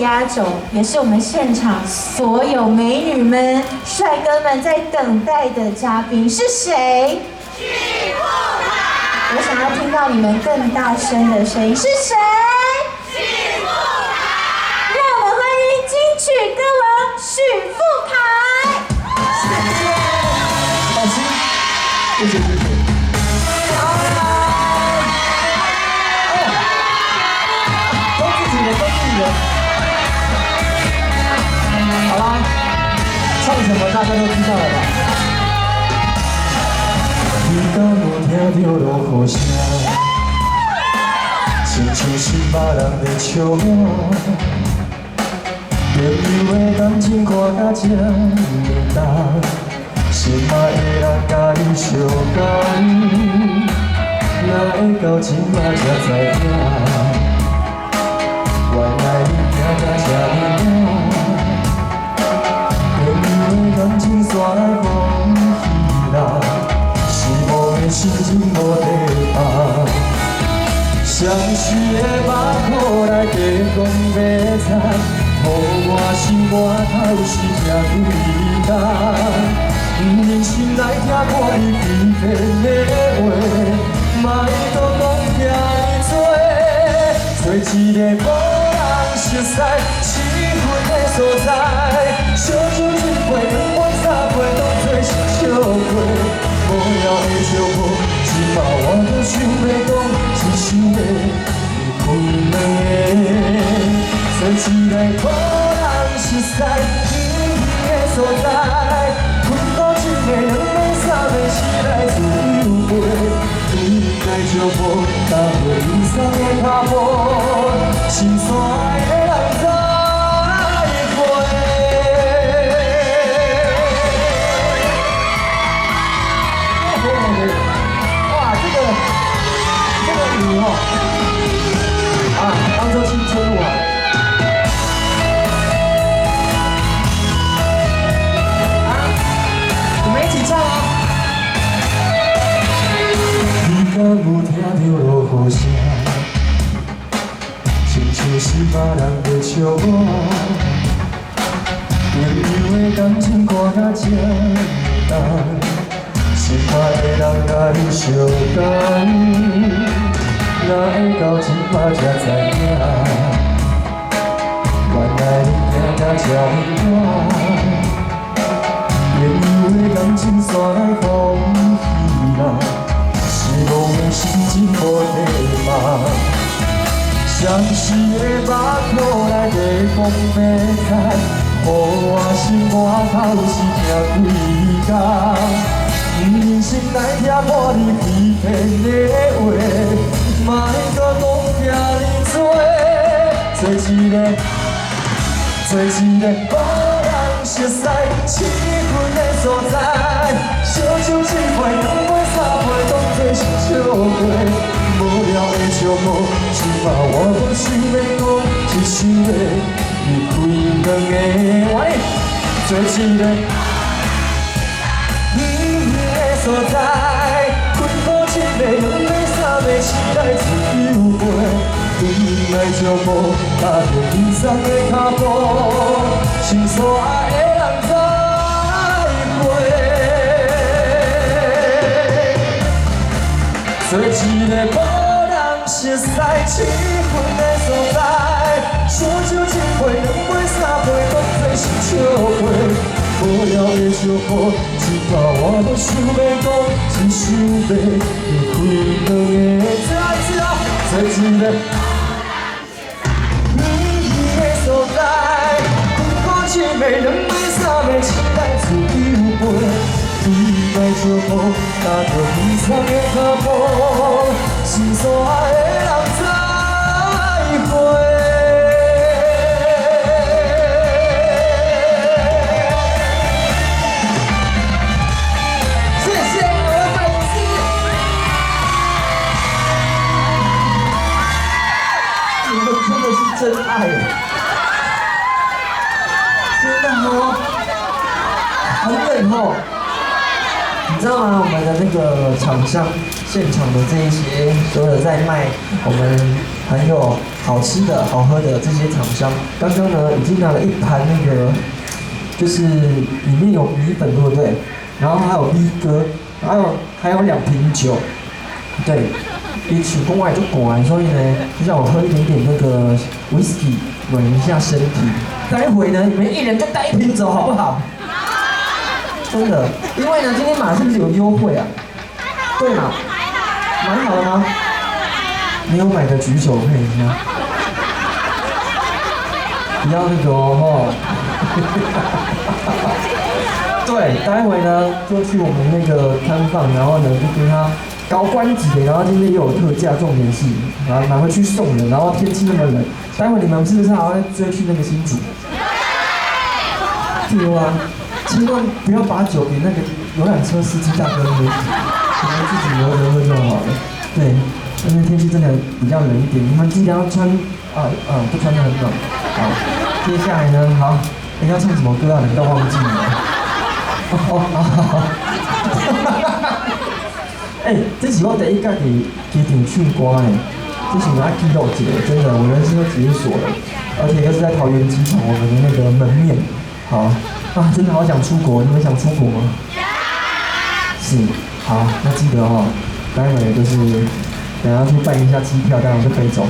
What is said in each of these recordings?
压轴，也是我们现场所有美女们、帅哥们在等待的嘉宾是谁？许富凯！我想要听到你们更大声的声音，是谁？许富凯！让我们欢迎金曲歌王许富凯！谢谢，放心，谢谢谢谢。 好啦，唱什么大家都知道了吧？你敢有听到落雨声？亲像是别人在笑我。朋友的感情看甲这么重，心爱的人甲你相共，哪会到今仔才知影？ 原来你行到这么远，朋友的感情煞来风稀啦，失望的心情无地放。相思的目眶来地讲要知，予我心肝头是这几工。忍心来听看你欺骗的话，莫搁讲遐尼多，做一个无。 熟悉气氛的所在，烧酒一杯，两杯三杯，当作是笑话。无聊的笑话，只怕我都想要讲，只想要离开两个，做一个无人熟悉意义的所在。困到一个两杯三杯，时来自由飞。不应该就无搭配离散的脚步，心酸的。 当作青春舞我们一起唱哦。你敢有听到落雨声？亲像是别人在笑我。朋友的感情看甲这么重，心爱的人甲你相共。 哪会到今仔才知影？原来你行到这么远，朋友的感情煞来风稀啦，失望的心情无地放。相思的目眶来地讲要知，予我心肝头是痛几工。忍心来听看你欺骗的话。 莫搁讲遐尼多，做一个无人熟悉气氛的所在。烧酒一杯，两杯三杯，当作是笑话。无聊的笑话，只怕我都想要讲，只想要离开两个，做一个意义的所在。困到一个两杯。 时来自由飞，不应该就无踏着离散的脚步，心所爱的人再会。做一个无人熟悉气氛的所在，烧酒一杯，两杯三杯，当作是笑话。无聊的笑话，只怕我都想要讲，只想要离开两个。 做一个意义的所在，困过一暝、两暝、三暝，醒来自由飞。不应该就无踏着离散的脚步，心所爱的人再会。谢谢我的粉丝。 你们真的是真爱，真的哦，很冷哦。你知道吗？我们的那个厂商现场的这一些所有在卖我们很有好吃的好喝的这些厂商，刚刚呢已经拿了一盘那个，就是里面有米粉，对不对？然后还有 V 哥，还有2瓶酒，对，比起公外就管，所以呢，就让我喝一点点那个 whisky 暖一下身体。待会呢，你们一人就带1瓶走，好不好？真的，因为呢，今天马是不是有优惠啊？对嘛？买好了吗？没有买的举手看一下。不要那个哦，对，待会呢就去我们那个摊贩，然后呢就跟他高关几点，然后今天又有特价，重点是拿回去送人，然后天气那么冷，待会你们是不是还要追去那个新竹？对啊，千万不要把酒给那个游览车司机大哥喝，你们自己留着喝就好了。对，因为天气真的比较冷一点，你们尽量穿不穿得很暖。好，接下来呢，好，你要唱什么歌啊？难道忘记了？这是我第一届给场唱歌诶，这是我要记录一个，真的，我人生都解锁了，而且又是在桃园机场我们的那个门面。好啊，真的好想出国，你们想出国吗？是，好，那记得哦，待会就是等下去办一下机票，当然就可以走。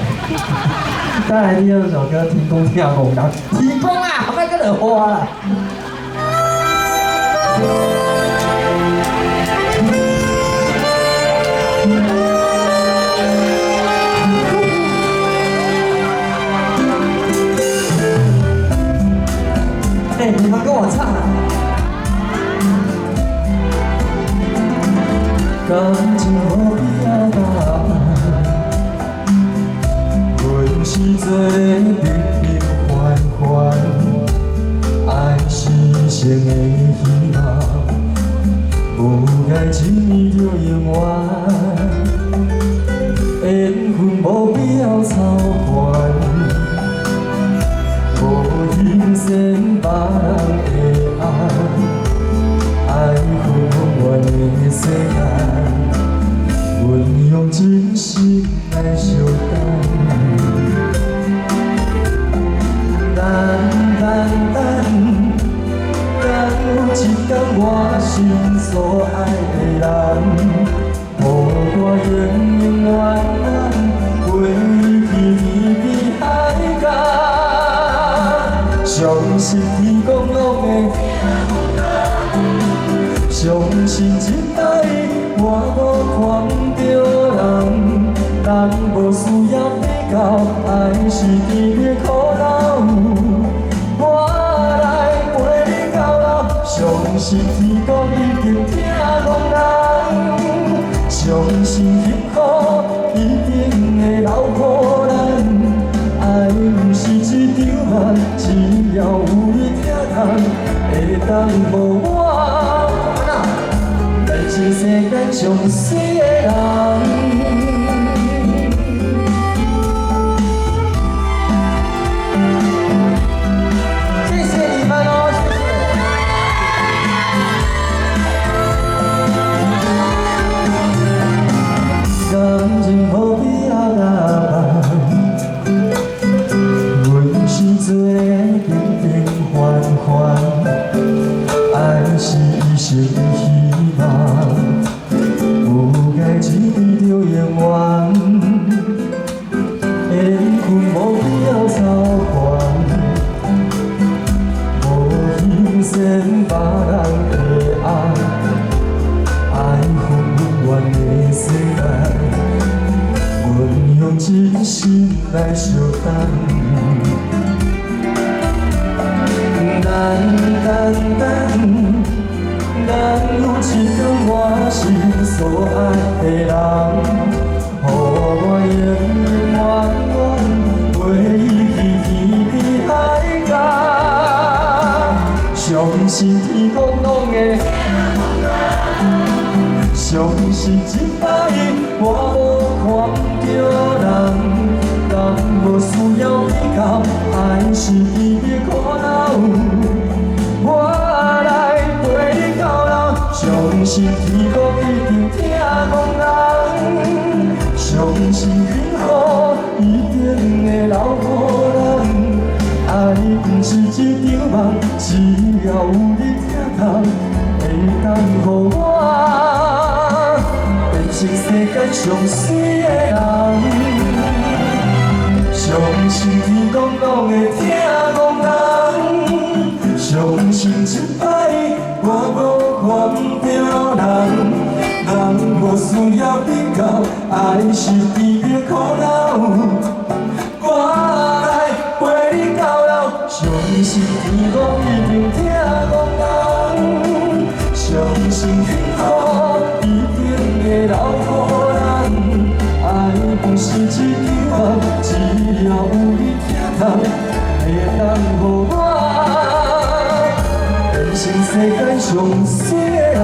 再来第2首歌，天公听公讲，天公啊，后摆个落花啦。你们跟我唱啊！感情无比啊大，阮是做平平凡凡，爱是生的希望，无该轻易就永远，缘分无必要操烦。无限别人的爱，爱永远的世界，阮用真心来相等，等有一天我心所爱的人，予我永远陪伊去海角。相信天公拢会，相信一代我无看着人，人无需要比较，爱是甜的苦恼，我来陪你到老。相信天公一定听讲人，相信幸福一定会留予咱。爱不是一场梦，只要有你疼痛，会当无我，咱是世间上水的人。谢谢你们哦，谢谢。感情何必要打扮？做平平凡凡，爱是一生的希望，有该一边就永远，缘分无必要操烦，无限制别人的爱，爱永远的世界，阮用真心来相等。等有一天我心所爱的人，予我永远陪伊去海角。相信天公拢会，相信一摆我无看着人，人无需要比较，爱是甜的苦恼。我来陪你到老，相信天公一定听讲人，相信幸福一定会留不是一场梦，只要有你疼痛，会当予我变成世界上水的人。相信天公拢会听讲人，相信一摆我无看着人，人无需要比较，爱是甜蜜苦恼。我来陪你到老，相信天公一定听讲人，相信幸福一定会留予人。爱不是一场梦，只要有你疼痛，会当予我变成世界上水的人。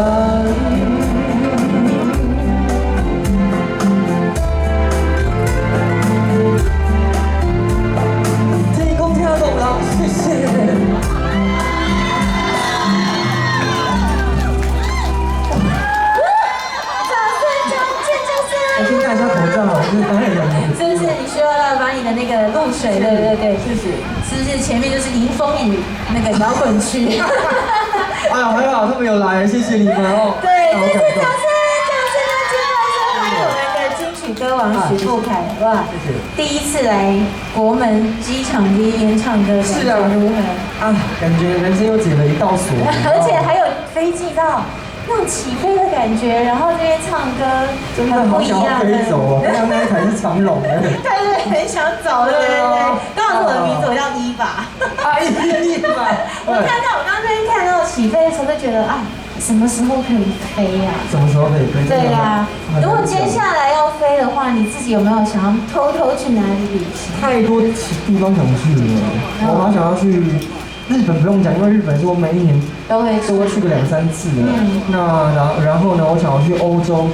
谢谢。我先戴一下口罩，就是当然有。是不是你需要把你的那个露水？对对对，谢谢。是不是前面就是迎风雨那个摇滚区？哎呀，还好他们有来，谢谢你们哦。对，这是掌声，接下来欢迎我们的金曲歌王许富凯，哇，谢谢。第一次来国门机场第一天唱歌，是啊，如何？啊，感觉人生又解了一道锁，而且还有飞机到。那种起飞的感觉，然后这边唱歌真的好想要飞走哦！刚刚那一台是长龙的，对对，很想走，对对对。刚好是我的名字，我叫伊娃。啊，伊娃。我刚刚这边看到起飞的时候，就觉得啊，什么时候可以飞呀？什么时候可以飞？对呀。如果接下来要飞的话，你自己有没有想要偷偷去哪里旅行？太多地方想去了，我好想要去。日本不用讲，因为日本是我每一年都会去个2、3次的。那然后呢，我想要去欧洲，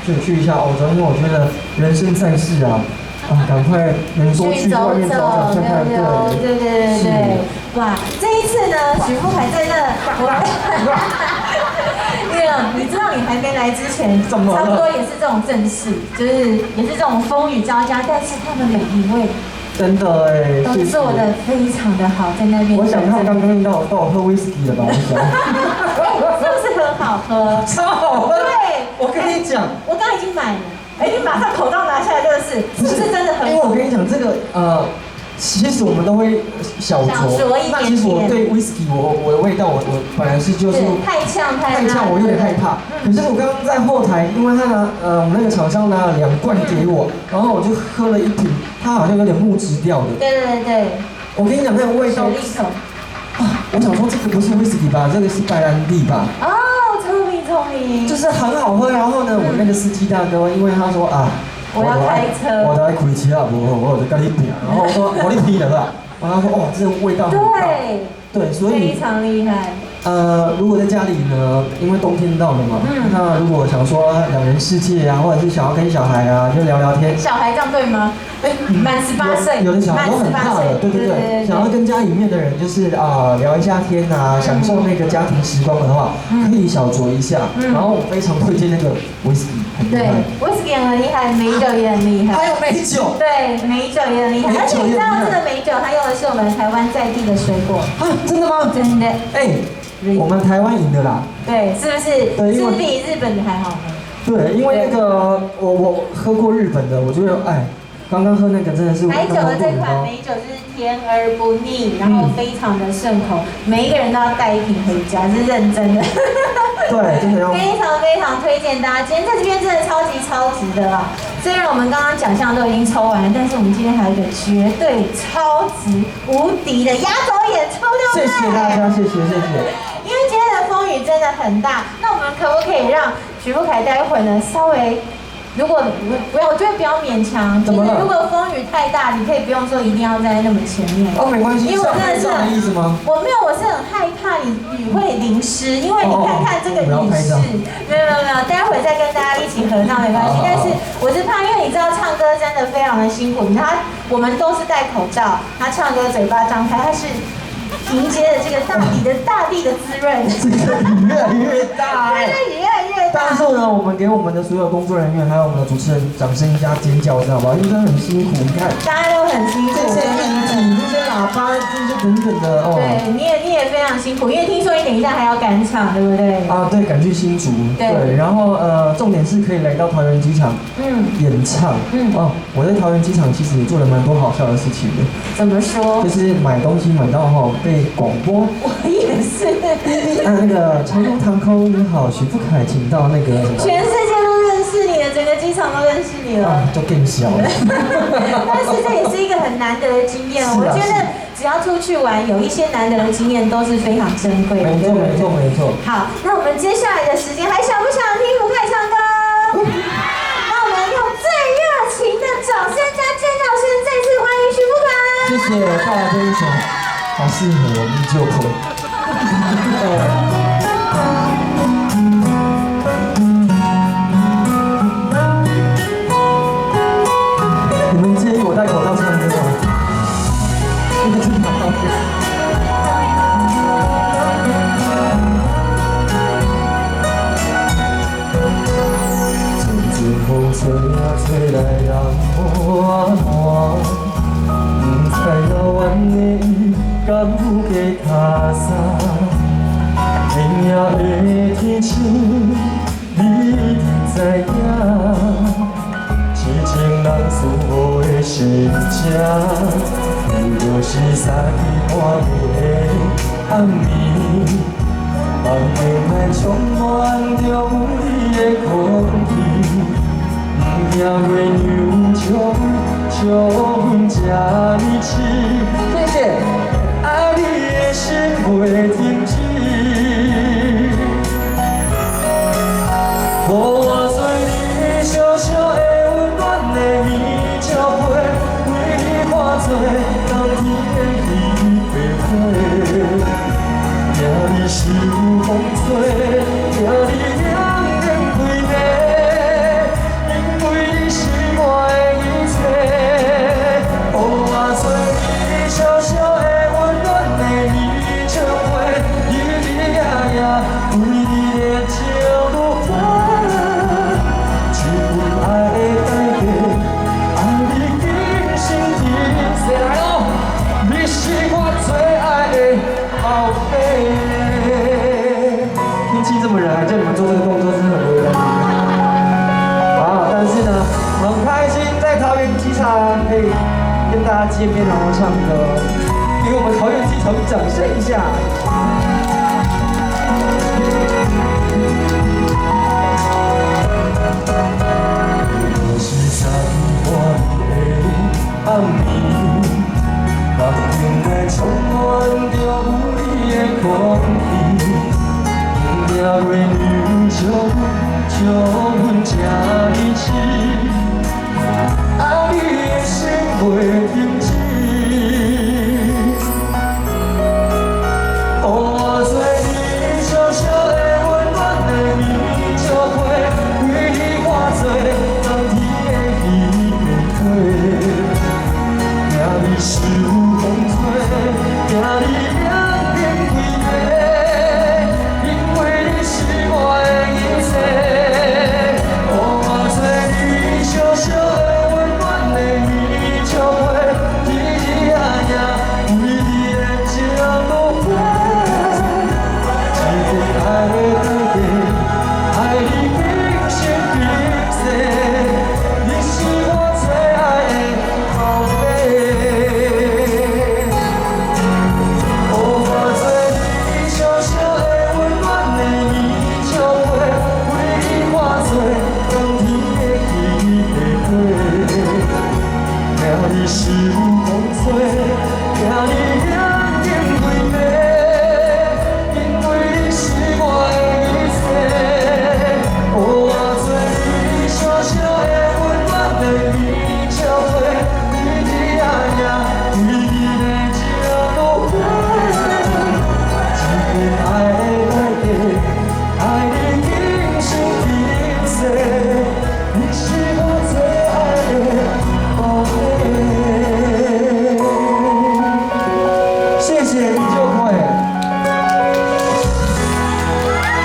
就去一下欧洲，因为我觉得人生在世啊，赶快能多去外面走走看看。对，哇，这一次呢，许富凯在那，你知道你还没来之前，差不多也是这种阵势，就是也是这种风雨交加，但是他们每一位。真的哎，都做得非常的好，在那边。我想他刚刚应该有喝威士忌了吧？我想。是不是很好喝？超好喝。对，我跟你讲，我刚刚已经买了。你马上口罩拿下来，是不是真的很好？因为我跟你讲这个其实我们都会小酌，那其实我对 whisky 我的味道我本来就是太呛，我有点害怕。可是我刚刚在后台，因为他我们那个厂商拿了2罐给我，然后我就喝了1瓶，它好像有点木质调的。对。我跟你讲那个味道，我想说这个不是 whisky 吧，这个是白兰地吧？哦，聪明。就是很好喝。然后呢，我那个司机大哥，因为他说我要开车，我在开车啊，我就跟你比，然后我说我你比了吧，然后他说哇，这个味道很大，对，所以非常厉害。如果在家里呢，因为冬天到了嘛，那如果想说2人世界啊，或者是想要跟小孩啊，就聊聊天。小孩这样对吗？满18岁，有的小孩都很大了，对，想要跟家里面的人就是聊一下天啊，享受那个家庭时光的话，可以小酌一下。然后我非常推荐那个威士忌，对，威士忌很厉害，美酒也很厉害，还有美酒，对，美酒也很厉害。而且你知道这个美酒，它用的是我们台湾在地的水果啊？真的吗？真的。我们台湾赢的啦。对，是不是？对，是比日本的还好喝。对，因为那个我喝过日本的，我觉得刚刚喝那个真的是。台酒的这款美酒就是甜而不腻，然后非常的顺口，每一个人都要带1瓶回家，是认真的。对，真的要。非常推荐大家，今天在这边真的超级的啊！虽然我们刚刚奖项都已经抽完了，但是我们今天还有一个绝对超值无敌的压轴演出，对不对？谢谢大家，谢谢。因为今天的风雨真的很大，那我们可不可以让许富凯待会呢稍微？如果不要，我觉得不要勉强。就是如果风雨太大，你可以不用说一定要在那么前面。没关系。因为我真的是意思吗？我没有，我是很害怕雨会淋湿，因为你看这个雨势，没有，待会再跟大家一起合照没关系。但是我是怕，因为你知道唱歌真的非常的辛苦，你知道我们都是戴口罩，他唱歌嘴巴张开，他是。迎接了这个大地的滋润，这个雨越来越大，对，雨越来越当时呢，我们给我们的所有工作人员还有我们的主持人掌声加尖叫，知道吗？因为真的很辛苦，你看，大家都很辛苦，这些音体、这些喇叭、这些等等的哦。对，你也非常辛苦，因为听说你等一下还要赶场，对不对？啊，对，赶去新竹。对，然后重点是可以来到桃园机场演唱。哦，我在桃园机场其实也做了蛮多好笑的事情的。怎么说？就是买东西买到后被广播。我也是。那个长荣航空你好，许富凯，请到那个。全世界都认识你了，整个机场都认识你了。就更小了。但是这也是一个很难得的经验，我觉得只要出去玩，有一些难得的经验都是非常珍贵的。没错。好，那我们接下来的时间还想不想听福凯唱歌？那我们用最热情的掌声加尖叫声，再次欢迎许富凯。谢谢，带来这一首好适合我们就会。你们介意我戴口罩唱歌吗？阵阵风吹啊吹来人满满，不知老远的伊敢有加卡衫，明夜的天星你知影？痴情人思我的心情，有就是三更半夜的暗暝，梦境内充满着有你的空气，不惊月娘将阮这呢痴。谢谢，爱你的心袂停止。我做你小小的。你照陪，为你化作冬天的鱼白花，惊你受风吹，惊你两眼归迷，因为你是我的一切。我做你小小的温暖的你照陪，日日夜夜为你的情落花，一份爱的代价。谁来咯？你是我最爱的宝贝。天气这么冷，还叫你们做这个动作，真的很为难你们。啊，但是呢，很开心在桃园机场可以跟大家见面，然后唱歌，给我们桃园机场掌声一下。我是三万的暗暝。梦境内充满着有你的空气，不惊月娘将阮这呢痴，爱你的心袂停止。我做你小小的温暖的棉照被，为你化作冬天的鱼白花，惊你受。惊你两眼归迷，因为你是我的一切。我做你小小的温暖的棉照被，日日夜夜为你的情落花，一份爱的代价，爱你平生平世，你是我最爱的宝贝。你是风吹，惊你两眼归迷，因为你是我的一切。我做你小小的温暖的棉照被，日日夜夜为你的情落花，一份爱的代价，爱你平生平世，你是我最爱的宝贝。谢谢，你就会。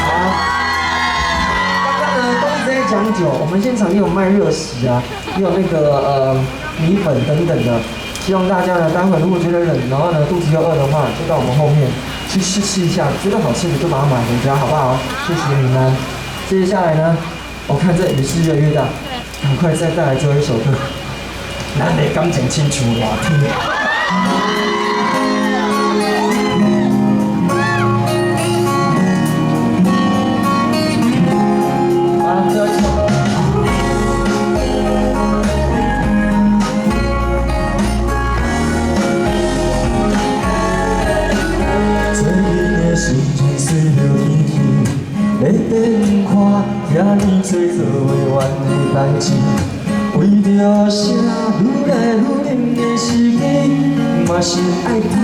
好，刚酒，我们现场也有卖热食啊，也有那个米粉等等的。希望大家呢，待会如果觉得冷，然后呢肚子又饿的话，就到我们后面去试一下，觉得好吃的就把它买回家，好不好？谢谢你们。接下来呢，我看这雨势越来越大，赶快再带来最后一首歌。咱的感情亲像热天。遐尼多做袂完的代志，为着啥愈来愈冷的时机，嘛是爱打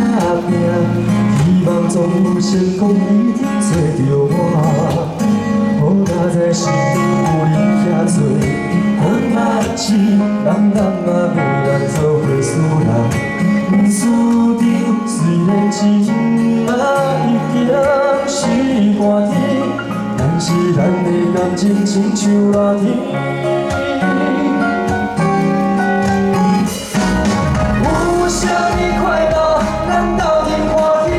拼，希望总有成功一天找着我。好佳在心中有你遐多好目睭，人嘛袂咱做伙输人，输阵虽然情嘛已经是寒天。但是咱的感情亲像热天，有啥物快乐，咱斗阵欢喜；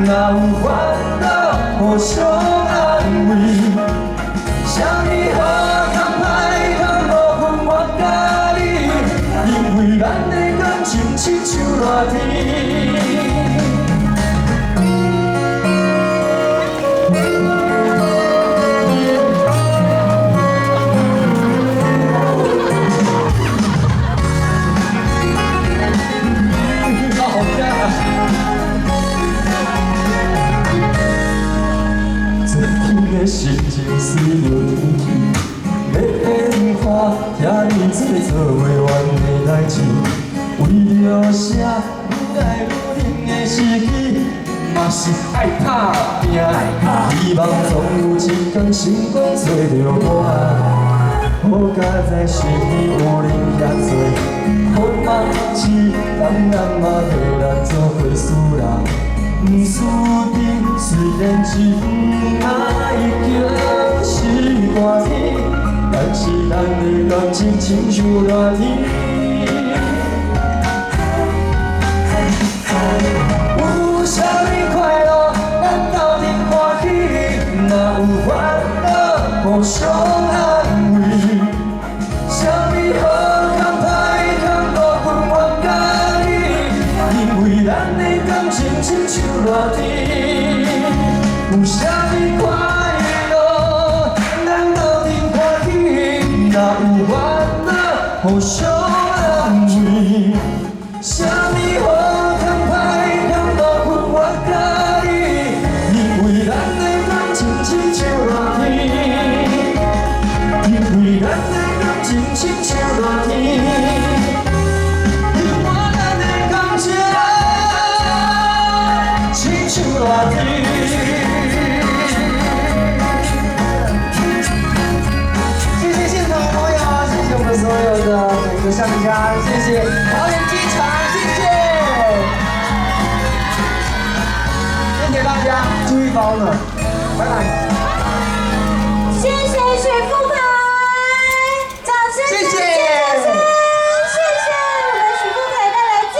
若有烦恼，互相安慰。啥物好康歹康，无分我甲你，因为咱的感情亲像热天。心情随着天气在变化，遐尼多做袂完的代志，为着啥愈来愈冷的时机，嘛是爱打拼，希望总有一天成功找着我。好佳在身边有你遐多好目睭，人嘛袂咱做伙输人。不输阵，虽然情嘛已经是寒天，但是咱的感情亲像热天。有啥物快乐，咱斗阵欢喜；若有烦恼，互相安慰。啥物好康歹康，无分我甲你，因为咱的感情亲像热天，有啥物快乐，咱斗阵欢喜；若有烦恼，互相安慰。啥物好康歹康，无分我甲你，因为咱的感情亲像热天，因为咱的感情亲像热天。谢谢现场的朋友，谢谢我们所有的每个商家，谢谢桃园机场，谢谢，谢谢大家，注意保暖，拜拜。谢谢水父。